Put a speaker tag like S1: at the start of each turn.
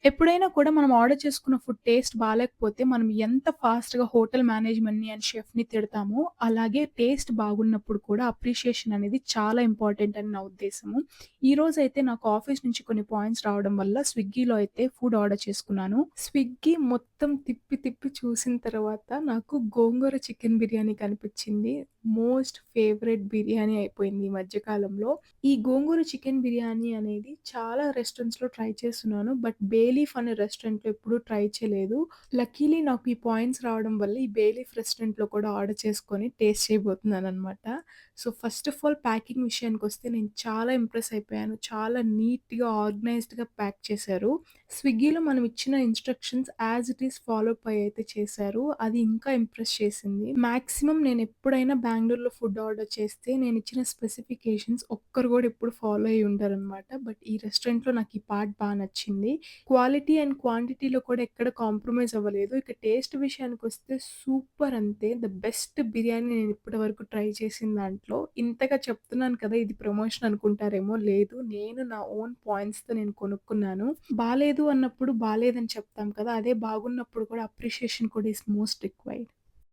S1: ఎప్పుడైనా కూడా మనం ఆర్డర్ చేసుకున్న ఫుడ్ టేస్ట్ బాలేకపోతే మనం ఎంత ఫాస్ట్‌గా హోటల్ మేనేజ్‌మెంట్‌ని అండ్ షెఫ్‌ని తిడతామో, అలాగే టేస్ట్ బాగున్నప్పుడు కూడా అప్రిషియేషన్ అనేది చాలా ఇంపార్టెంట్ అని నా ఉద్దేశము. ఈరోజైతే నాకు ఆఫీస్ నుంచి కొన్ని పాయింట్స్ రావడం వల్ల స్విగ్గీలో అయితే ఫుడ్ ఆర్డర్ చేసుకున్నాను. స్విగ్గీ మొత్తం తిప్పి తిప్పి చూసిన తర్వాత నాకు గోంగూర చికెన్ బిర్యానీ కనిపించింది. మోస్ట్ ఫేవరెట్ బిర్యానీ అయిపోయింది ఈ మధ్య కాలంలో. ఈ గోంగూర చికెన్ బిర్యానీ అనేది చాలా రెస్టారెంట్స్‌లో ట్రై చేస్తున్నాను. బట్ 'బే లీఫ్' అనే రెస్టారెంట్‌లో ఎప్పుడూ ట్రై చేయలేదు. లక్కీలీ నాకు ఈ పాయింట్స్ రావడం వల్ల ఈ 'బే లీఫ్' రెస్టారెంట్‌లో కూడా ఆర్డర్ చేసుకొని టేస్ట్ చేయబోతున్నాననమాట. So, first of all packing విషయానికొస్తే నేను చాలా ఇంప్రెస్ అయిపోయాను. చాలా నీట్‌గా, ఆర్గనైజ్డ్‌గా ప్యాక్ చేశారు. స్విగ్గీలో మనం ఇచ్చిన instructions as it is follow up అయ్యి అయితే చేశారు. అది ఇంకా ఇంప్రెస్ చేసింది. మాక్సిమం నేనెప్పుడైనా బెంగుళూరులో ఫుడ్ ఆర్డర్ చేస్తే నేనిచ్చిన స్పెసిఫికేషన్స్ ఒక్కరు గూడా ఎప్పుడు ఫాలో అయ్యి ఉండరనమాట. బట్ ఈ రెస్టారెంట్‌లో నాకు ఈ పార్ట్ బా నచ్చింది. క్వాలిటీ అండ్ క్వాంటిటీలో కూడా ఎక్కడ కాంప్రమైజ్ అవ్వలేదు. ఇక టేస్ట్ విషయానికొస్తే సూపర్ అంతే. ద బెస్ట్ బిర్యానీ నేనిప్పటి వరకు ట్రై చేసిన దాంట్లో. ఇంతగా చెప్తున్నాను కదా! ఇది ప్రమోషన్ అనుకుంటారేమో. లేదు. నేను నా ఓన్ పాయింట్స్‌తో నేను కొనుక్కున్నాను. బాలేదు అన్నప్పుడు బాలేదని చెప్తాం కదా! అదే బాగున్నప్పుడు కూడా అప్రిషియేషన్ కూడా ఈస్ మోస్ట్ రిక్వైర్డ్.